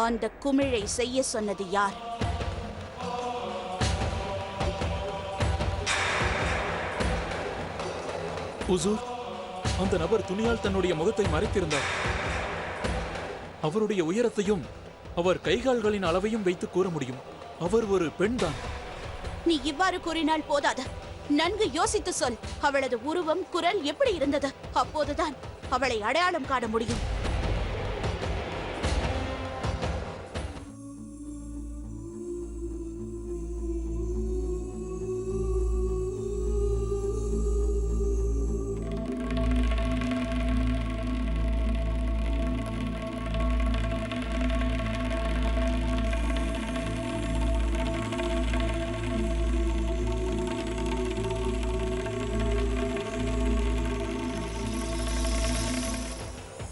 அந்த குமிழை செய்ய சொன்னது யார்? ஹுசூர், அந்த நபர் துணியால் தன்னுடைய முகத்தை மறைத்திருந்தார். அவருடைய உயரத்தையும் அவர் கைகால்களின் அளவையும் வைத்து கூற முடியும். அவர் ஒரு பெண்தான். நீ இவ்வாறு கூறினால் போதாது. நன்கு யோசித்து சொல். அவளது உருவம், குரல் எப்படி இருந்தது? அப்போதுதான் அவளை அடையாளம் காண முடியும்.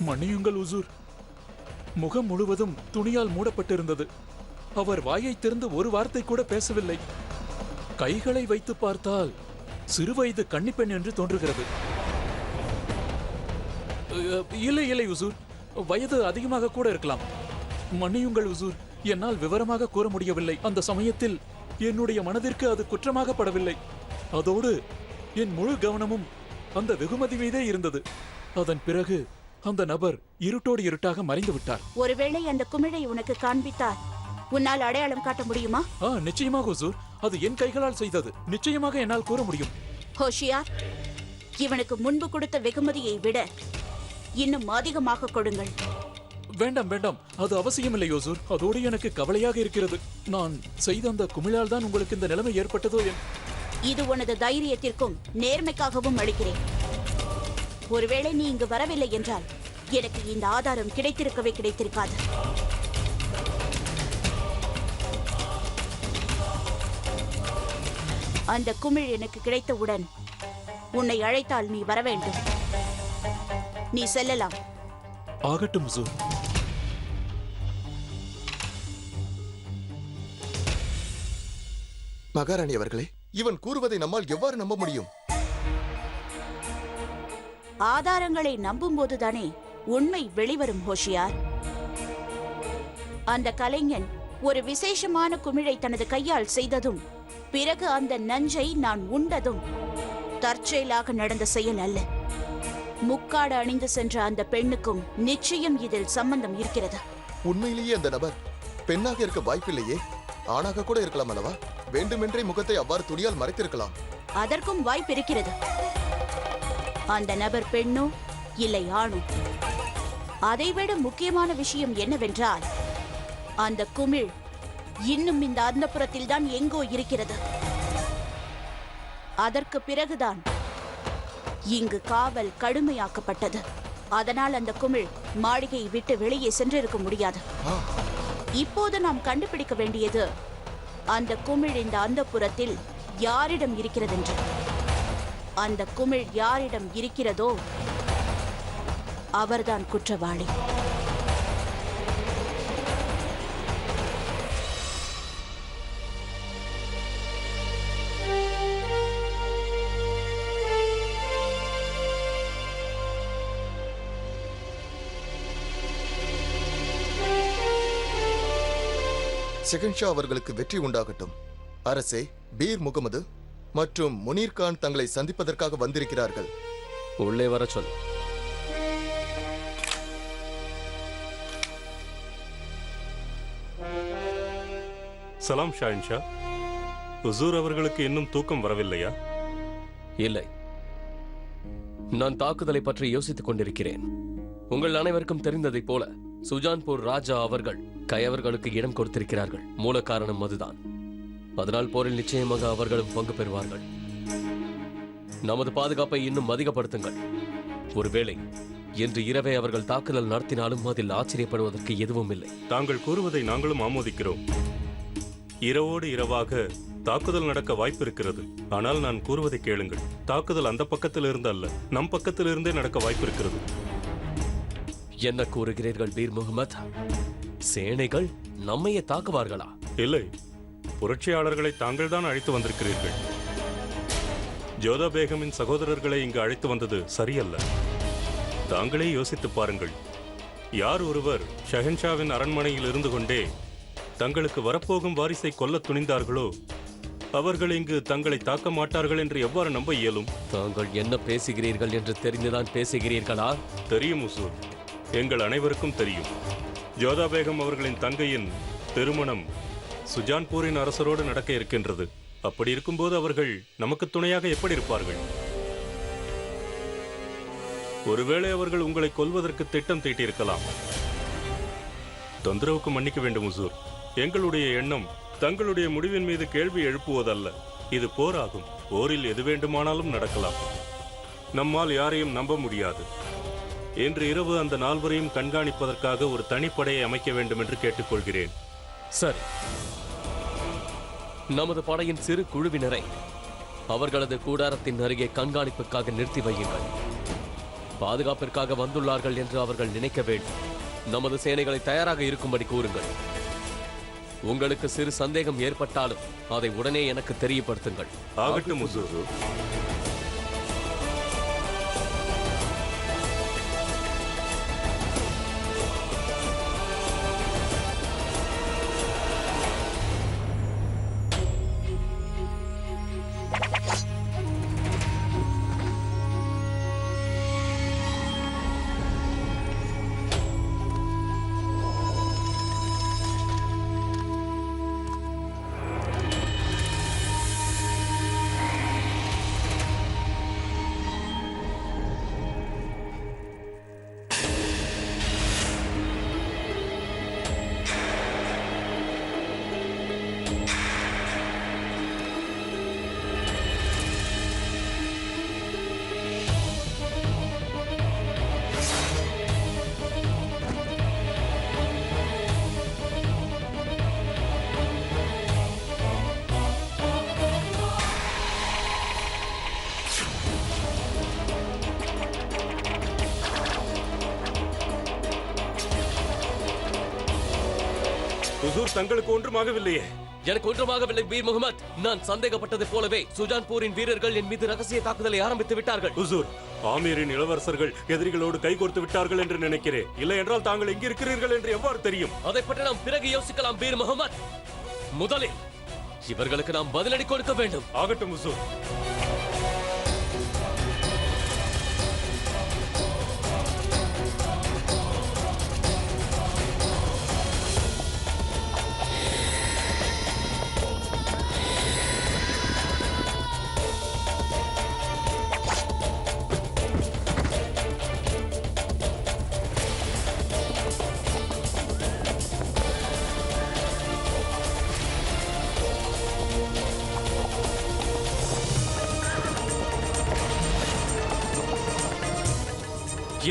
மன்னியுங்கள் ஹுசூர், முகம் முழுவதும் துணியால் மூடப்பட்டிருந்தது. அவர் வாயை திறந்து ஒரு வார்த்தை கூட பேசவில்லை. கைகளை வைத்து பார்த்தால் சிறுவயது கன்னிப்பெண் என்று தோன்றுகிறது. இல்லை இல்லை ஹுசூர், வயது அதிகமாக கூட இருக்கலாம். மன்னியுங்கள் ஹுசூர், என்னால் விவரமாக கூற முடியவில்லை. அந்த சமயத்தில் என்னுடைய மனதிற்கு அது குற்றமாக படவில்லை. அதோடு என் முழு கவனமும் அந்த வெகுமதி மீதே இருந்தது. அதன் பிறகு அந்த நபர் இருட்டோடு இருட்டாக மறைந்து விட்டார். ஒருவேளை அந்த குமிழை உனக்கு காண்பித்தார் உன்னால் அடையாளம் காட்ட முடியுமா? நிச்சயமாக ஹுசூர், அது என் கைகளால் செய்தது. நிச்சயமாக என்னால் கூற முடியும். ஹோஷியார், இவனுக்கு முன்பு கொடுத்த வெகுமதியை விட இன்னும் அதிகமாக கொடுங்கள். வேண்டாம் வேண்டாம், அது அவசியமில்லை ஹுசூர். அதோடு எனக்கு கவலையாக இருக்கிறது. நான் செய்த அந்த குமிழால் தான் உங்களுக்கு இந்த நிலைமை ஏற்பட்டதோ இது உனது தைரியத்திற்கும் நேர்மைக்காகவும் அளிக்கிறேன். ஒருவேளை நீ இங்கு வரவில்லை என்றால் எனக்கு இந்த ஆதாரம் கிடைத்திருக்காது. அந்த குமிழ் எனக்கு கிடைத்தவுடன் உன்னை அழைத்தால் நீ வர வேண்டும். நீ செல்லலாம். ஆகட்டும் ஹுசூர். மகாராணி அவர்களே, இவன் கூறுவதை நம்மால் எவ்வாறு நம்ப முடியும்? ஆதாரங்களை நம்பும் போதுதானே உண்மை வெளிவரும் ஹோஷியார். அந்த கலைஞன் ஒரு விசேஷமான குமிழை தனது கையால் செய்ததும் பிறகு அந்த நஞ்சை நான் உண்டதும் தற்செயலாக நடந்த செயல் அல்ல. முக்காடு அணிந்து சென்ற அந்த பெண்ணுக்கும் நிச்சயம் இதில் சம்பந்தம் இருக்கிறது. உண்மையிலேயே அந்த நபர் பெண்ணாக இருக்க வாய்ப்பில்லையே, ஆணாக கூட இருக்கலாம் அல்லவா? வேண்டுமென்றே முகத்தை அவ்வாறு துணியால் மறைத்திருக்கலாம். அதற்கும் வாய்ப்பு இருக்கிறது. அந்த நபர் பெண்ணோ இல்லை ஆணோ. அதைவிட முக்கியமான விஷயம் என்னவென்றால் அந்த குமிழ் இன்னும் இந்த அந்தப்புறத்தில் தான் எங்கோ இருக்கிறது. அதற்கு பிறகுதான் இங்கு காவல் கடுமையாக்கப்பட்டது. அதனால் அந்த குமிழ் மாளிகையை விட்டு வெளியே சென்றிருக்க முடியாது. இப்போது நாம் கண்டுபிடிக்க வேண்டியது அந்த குமிழ் இந்த அந்தப்புறத்தில் யாரிடம் இருக்கிறது என்று. அந்த குமிழ் யாரிடம் இருக்கிறதோ அவர்தான் குற்றவாளி. ஷெஹன்ஷா அவர்களுக்கு வெற்றி உண்டாகட்டும். அரசே, பீர் முகமது மற்றும் முனீர் கான் தங்களை சந்திப்பதற்காக வந்திருக்கிறார்கள். உள்ளே வர சொல். சலாம் ஷாஹின்ஷா. ஹுசூர் அவர்களுக்கு இன்னும் தூக்கம் வரவில்லையா? இல்லை, நான் தாக்குதலை பற்றி யோசித்துக் கொண்டிருக்கிறேன். உங்கள் அனைவருக்கும் தெரிந்ததைப் போல சுஜான்பூர் ராஜா அவர்கள் கயவர்களுக்கு இடம் கொடுத்திருக்கிறார்கள். மூல காரணம் அதுதான். அதனால் போரில் நிச்சயமாக அவர்களும் பங்கு பெறுவார்கள். நமது பாதுகாப்பை இன்னும் அதிகப்படுத்துங்கள். ஒருவேளை இன்று இரவே அவர்கள் தாக்குதல் நடத்தினாலும் அதில் ஆச்சரியப்படுவதற்கு எதுவும் இல்லை. தாங்கள் கூறுவதை நாங்களும் ஆமோதிக்கிறோம். இரவோடு இரவாக தாக்குதல் நடக்க வாய்ப்பு இருக்கிறது. ஆனால் நான் கூறுவதை கேளுங்கள். தாக்குதல் அந்த பக்கத்திலிருந்து அல்ல, நம் பக்கத்திலிருந்தே நடக்க வாய்ப்பு இருக்கிறது. என்ன கூறுகிறீர்கள் பீர் முகமது? சேனைகள் நம்மையே தாக்குவார்களா? இல்லை, புரட்சியாளர்களை தாங்கள் தான் அழைத்து வந்திருக்கிறீர்கள். ஜோதா பேகமின் சகோதரர்களை இங்கு அழைத்து வந்தது சரியல்ல. தாங்களே யோசித்து பாருங்கள். யார் ஒருவர் ஷஹன்ஷாவின் அரண்மனையில் இருந்து கொண்டே தங்களுக்கு வரப்போகும் வாரிசை கொல்ல துணிந்தார்களோ அவர்கள் இங்கு தங்களை தாக்க மாட்டார்கள் என்று எவ்வாறு நம்ப இயலும்? தாங்கள் என்ன பேசுகிறீர்கள் என்று தெரிந்துதான் பேசுகிறீர்களா? தெரியும் உசூர், எங்கள் அனைவருக்கும் தெரியும். ஜோதா பேகம் அவர்களின் தங்கையின் திருமணம் சுஜான்பூரின் அரசரோடு நடக்க இருக்கின்றது. அப்படி இருக்கும்போது அவர்கள் நமக்கு துணையாக எப்படி இருப்பார்கள்? ஒருவேளை அவர்கள் உங்களை கொல்வதற்கு திட்டம் தீட்டியிருக்கலாம். தொந்தரவுக்கு மன்னிக்க வேண்டும் உசூர். எங்களுடைய எண்ணம் தங்களுடைய முடிவின் மீது கேள்வி எழுப்புவதல்ல. இது போர் ஆகும். போரில் எது வேண்டுமானாலும் நடக்கலாம். நம்மால் யாரையும் நம்ப முடியாது. இன்று இரவு அந்த நால்வரையும் கண்காணிப்பதற்காக ஒரு தனிப்படையை அமைக்க வேண்டும் என்று கேட்டுக்கொள்கிறேன். சரி, நமது படையின் சிறு குழுவினரை அவர்களது கூடாரத்தின் அருகே கண்காணிப்புக்காக நிறுத்தி வையுங்கள். பாதுகாப்பிற்காக வந்துள்ளார்கள் என்று அவர்கள் நினைக்க வேண்டும். நமது சேனைகளை தயாராக இருக்கும்படி கூறுங்கள். உங்களுக்கு சிறு சந்தேகம் ஏற்பட்டாலும் அதை உடனே எனக்கு தெரியப்படுத்துங்கள். ஆகட்டும் உசூர். உசூர், தங்களுக்கு ஒன்றுமாகவில்லையே? எனக்கு ஒன்றுமாகவில்லை பீர் முகமது. நான் சந்தேகப்பட்டது போலவே சுஜான்பூரின் வீரர்கள் என் மீது ரகசிய தாக்குதலை ஆரம்பித்து விட்டார்கள். உசூர், ஆமீரின் இளவரசர்கள் எதிரிகளோடு கைகோர்த்து விட்டார்கள் என்று நினைக்கிறேன். இல்லை என்றால் தாங்கள் எங்கு இருக்கிறீர்கள் என்று எவ்வாறு தெரியும்? அதை பற்றி நாம் பிறகு யோசிக்கலாம் பீர் முகமது. முதலில் இவர்களுக்கு நாம் பதிலடி கொடுக்க வேண்டும். ஆகட்டும் உசூர்.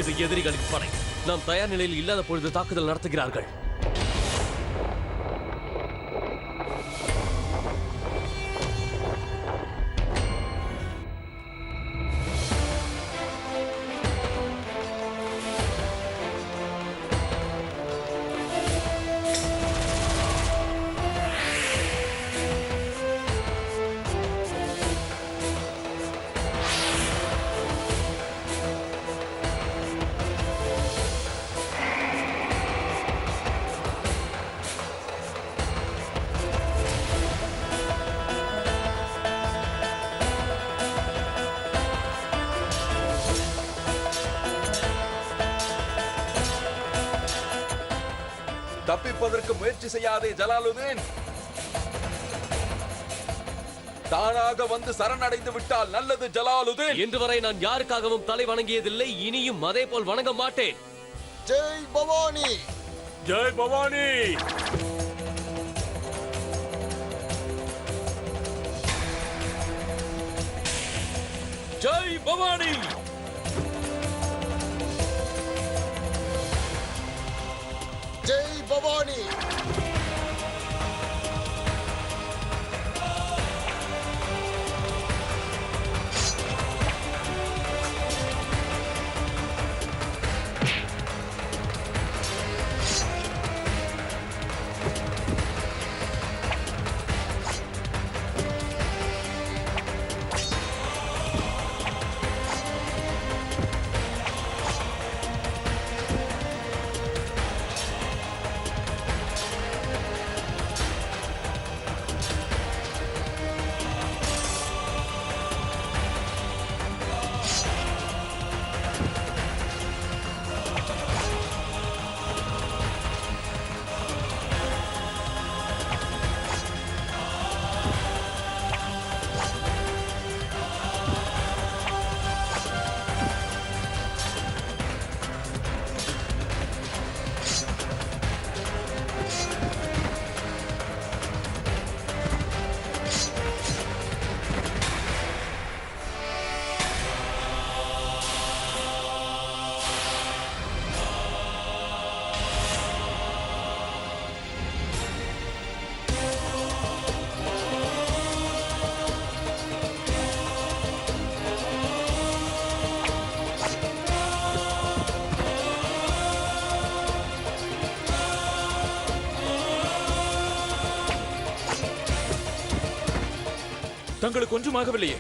இது எதிரிகளின் படை. நாம் தயார் நிலையில் இல்லாத பொழுது தாக்குதல் நடத்துகிறார்கள். தப்பிப்பதற்கு முயற்சி செய்யாதே ஜலாலுதீன். தானாக வந்து சரணடைந்து விட்டால் நல்லது ஜலாலுதீன். இன்று வரை நான் யாருக்காகவும் தலை வணங்கியதில்லை, இனியும் அதே போல் வணங்க மாட்டேன். ஜெய் பவானி! ஜெய் பவானி! ஜெய் பவானி! ஜெய் பவானி! தங்களுக்கு ஒன்றுமாகவில்லையே.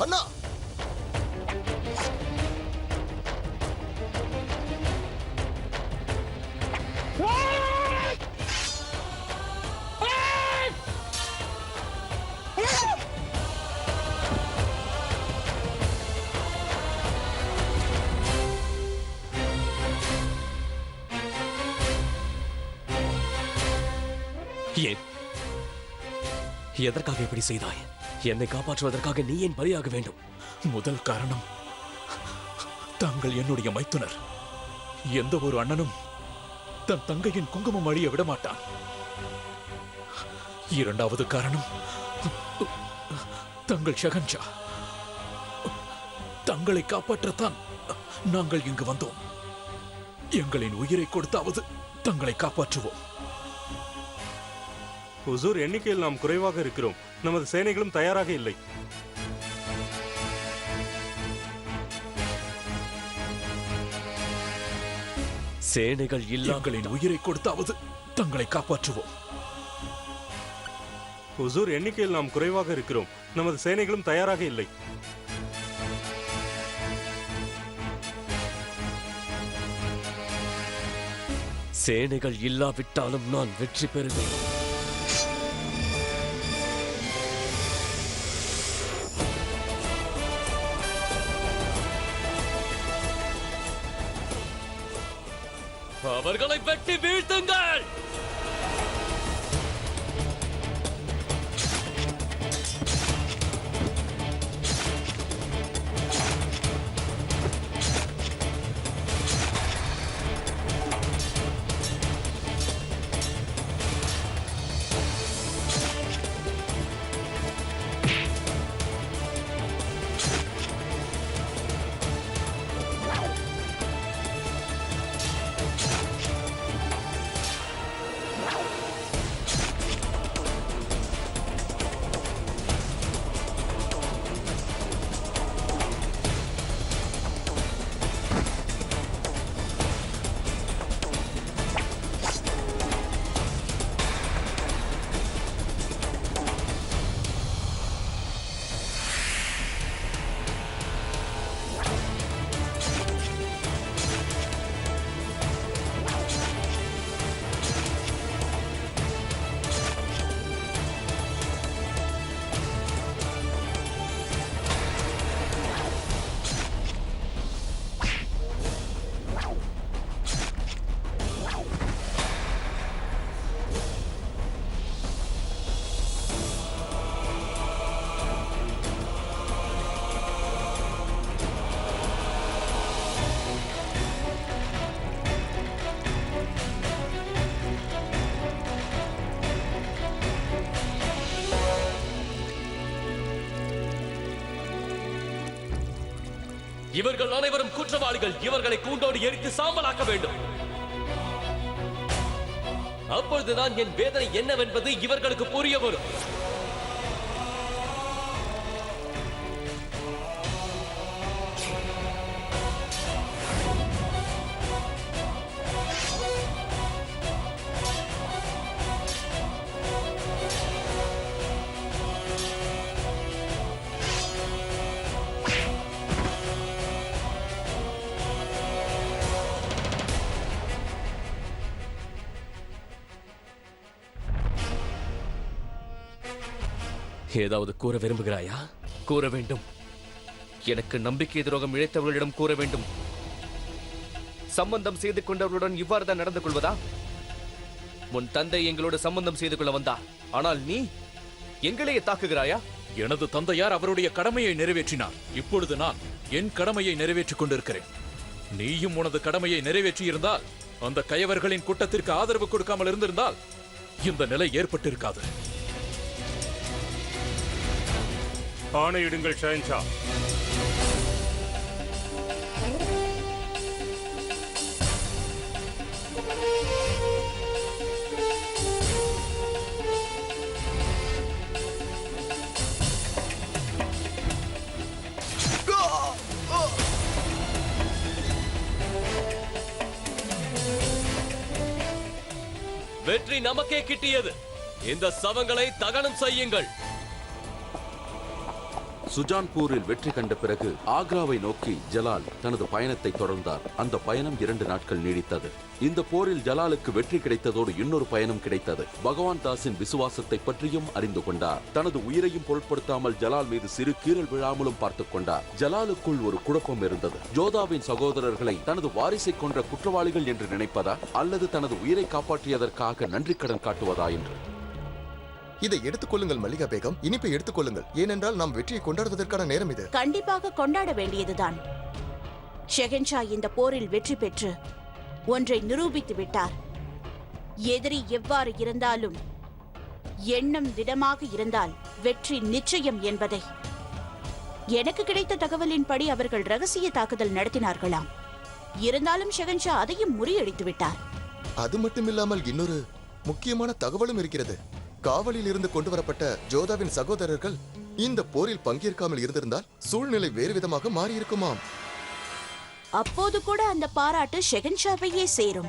அண்ணா, ஏன் எதற்காக இப்படி செய்தாய்? என்னை காப்பாற்றுவதற்காக நீ ஏன் பலியாக வேண்டும்? முதல் காரணம், தாங்கள் என்னுடைய மைத்துனர். எந்த ஒரு அண்ணனும் தன் தங்கையின் குங்குமம் அழிய விடமாட்டான். இரண்டாவது காரணம், தங்கள் ஷகன்ஷா. தங்களை காப்பாற்றத்தான் நாங்கள் இங்கு வந்தோம். எங்களின் உயிரை கொடுத்தாவது தங்களை காப்பாற்றுவோம். ஹுசூர், எண்ணிக்கையில் நாம் குறைவாக இருக்கிறோம். நமது சேனைகளும் தயாராக இல்லை. சேனைகள் எங்களின் உயிரை கொடுத்தாவது தங்களை காப்பாற்றுவோம். ஹுசூர், எண்ணிக்கையில் நாம் குறைவாக இருக்கிறோம். நமது சேனைகளும் தயாராக இல்லை. சேனைகள் இல்லாவிட்டாலும் நான் வெற்றி பெறுவேன். அவர்களை வெட்டி வீழ்த்துங்கள். இவர்கள் அனைவரும் குற்றவாளிகள். இவர்களை கூண்டோடு எரித்து சாம்பலாக்க வேண்டும். அப்பொழுதுதான் என் வேதனை என்னவென்பது இவர்களுக்கு புரிய வரும். ஏதாவது கூற விரும்புகிறாயா? கூற வேண்டும். எனக்கு நம்பிக்கை துரோகம் இழைத்தவர்களிடம் கூற வேண்டும். சம்பந்தம் செய்து கொண்டவர்களுடன் இவ்வாறு தான் நடந்து கொள்வதா? உன் தந்தை எங்களோடு சம்பந்தம் செய்து கொள்ள வந்தார். ஆனால் நீ எங்களையே தாக்குகிறாயா? எனது தந்தையார் அவருடைய கடமையை நிறைவேற்றினார். இப்பொழுது நான் என் கடமையை நிறைவேற்றிக் கொண்டிருக்கிறேன். நீயும் உனது கடமையை நிறைவேற்றியிருந்தால், அந்த கயவர்களின் கூட்டத்திற்கு ஆதரவு கொடுக்காமல் இருந்திருந்தால் இந்த நிலை ஏற்பட்டிருக்காது. ஆணையிடுங்கள் ஷஹன்ஷா. வெற்றி நமக்கே கிட்டியது. இந்த சவங்களை தகனம் செய்யுங்கள். சுஜான்பூரில் வெற்றி கண்ட பிறகு ஆக்ராவை நோக்கி ஜலால் தனது பயணத்தை தொடர்ந்தார். அந்த பயணம் 2 நாட்கள் நீடித்தது. இந்த போரில் ஜலாலுக்கு வெற்றி கிடைத்ததோடு இன்னொரு பயணம் கிடைத்தது. பகவான் தாஸின் விசுவாசத்தை பற்றியும் அறிந்து கொண்டார். தனது உயிரையும் பொருட்படுத்தாமல் ஜலால் மீது சிறு கீறல் விழாமலும் பார்த்துக் கொண்டார். ஜலாலுக்குள் ஒரு குழப்பம் இருந்தது. ஜோதாவின் சகோதரர்களை தனது வாரிசை கொன்ற குற்றவாளிகள் என்று நினைப்பதா, அல்லது தனது உயிரை காப்பாற்றியதற்காக நன்றி கடன் காட்டுவதா என்று. இதை எடுத்துக்கொள்ளுங்கள் மல்லிகா பேகம், இனிப்பை எடுத்துக்கொள்ளுங்கள். ஏனென்றால் நாம் வெற்றியை கொண்டாடுவதற்கான நேரம் இது. கண்டிப்பாக கொண்டாட வேண்டியதுதான். ஷெஹன்ஷா இந்த போரில் வெற்றி பெற்று ஒன்றை நிரூபித்து விட்டார். எதிரி எவ்வாறு இருந்தாலும் எண்ணம் திடமாக இருந்தால் வெற்றி நிச்சயம் என்பதை. எனக்கு கிடைத்த தகவலின்படி அவர்கள் ரகசிய தாக்குதல் நடத்தினார்களாம். இருந்தாலும் ஷெஹன்ஷா அதையும் முறியடித்து விட்டார். அது மட்டுமில்லாமல் இன்னொரு முக்கியமான தகவலும் இருக்கிறது. காவலில் இருந்து கொண்டு வரப்பட்ட ஜோதாவின் சகோதரர்கள் இந்த போரில் பங்கேற்காமல் இருந்திருந்தால் சூழ்நிலை வேறு விதமாக மாறியிருக்குமாம். அப்போது கூட அந்த பாராட்டு ஷெஹன்ஷாவையே சேரும்.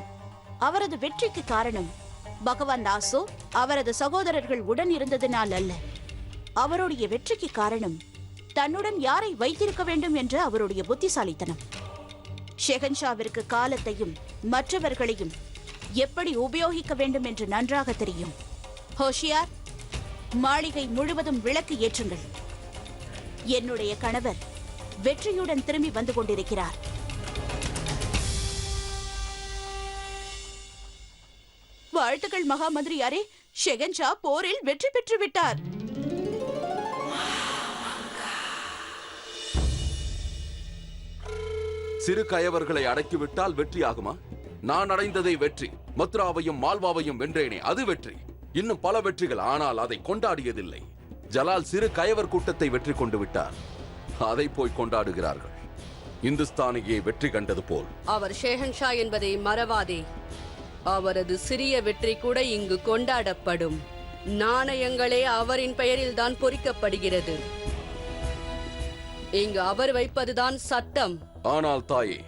அவரது வெற்றிக்கு காரணம் பகவான் தாஸோ அவரது சகோதரர்கள் உடன் இருந்ததினால் அல்ல. அவருடைய வெற்றிக்கு காரணம் தன்னுடன் யாரை வைத்திருக்க வேண்டும் என்ற அவருடைய புத்திசாலித்தனம். ஷெஹன்ஷாவிற்கு காலத்தையும் மற்றவர்களையும் எப்படி உபயோகிக்க வேண்டும் என்று நன்றாக தெரியும். ஹோஷியார், மாளிகை முழுவதும் விளக்கு ஏற்றுங்கள். என்னுடைய கணவர் வெற்றியுடன் திரும்பி வந்து கொண்டிருக்கிறார். வாழ்த்துக்கள் மகா மந்திரியாரே, ஷெஹன்ஷா போரில் வெற்றி பெற்று விட்டார். சிறு கயவர்களை அடக்கிவிட்டால் வெற்றி ஆகுமா? நான் அடைந்ததை வெற்றி. மத்ராவையும் மால்வாவையும் வென்றேனே, அது வெற்றி. இன்னும் பல வெற்றிகள், ஆனால் அதை கொண்டாடியதில்லை. ஜலால் சிறு கயவர் கூட்டத்தை வெற்றி கொண்டு விட்டார். அதை போய் கொண்டாடுகிறார்கள். இந்துஸ்தானியே வெற்றி கண்டது போல். அவர் ஷெஹன்ஷா என்பதை மறவாதே. அவரது சிறிய வெற்றி கூட இங்கு கொண்டாடப்படும். நாணயங்களே அவரின் பெயரில் தான் பொறிக்கப்படுகிறது. இங்கு அவர் வைப்பதுதான் சட்டம். ஆனால் தாயே,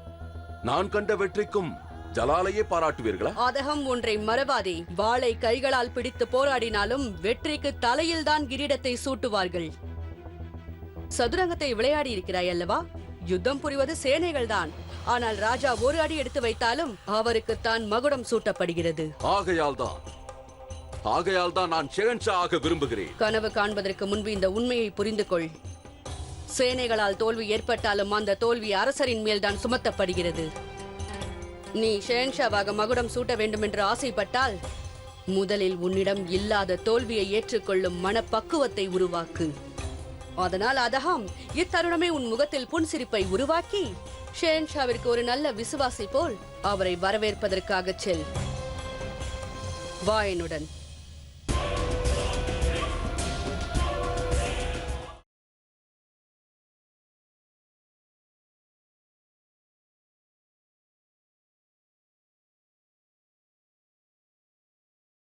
நான் கண்ட வெற்றிக்கும் ஜலாலையே பாராட்டுவீர்களா? அதகம் ஒன்றை மறவாதே. வாளை கைகளால் பிடித்து போராடினாலும் வெற்றிக்கு தலையில் தான் கிரீடத்தை சூட்டுவார்கள். சதுரங்கத்தை விளையாடி இருக்கிறாய் அல்லவா? யுத்தம் புரிவது சேனைகள் தான். ஆனால் ராஜா ஒரு அடி எடுத்து வைத்தாலும் அவருக்குத்தான் மகுடம் சூட்டப்படுகிறது. ஆகையால் தான் நான் ஷெஹன்ஷா ஆக விரும்புகிறேன். கனவு காண்பதற்கு முன்பு இந்த உண்மையை புரிந்து கொள். சேனைகளால் தோல்வி ஏற்பட்டாலும் அந்த தோல்வி அரசரின் மேல் தான் சுமத்தப்படுகிறது. நீ ஷெஹன்ஷாவாக மகுடம் சூட்ட வேண்டும் என்று ஆசைப்பட்டால் முதலில் உன்னிடம் இல்லாத தோல்வியை ஏற்றுக்கொள்ளும் மனப்பக்குவத்தை உருவாக்கு. அதனால் அதகம் இத்தருணமே உன் முகத்தில் புன்சிரிப்பை உருவாக்கி ஷெஹன்ஷாவிற்கு ஒரு நல்ல விசுவாசி போல் அவரை வரவேற்பதற்காக செல். வா என்னுடன்.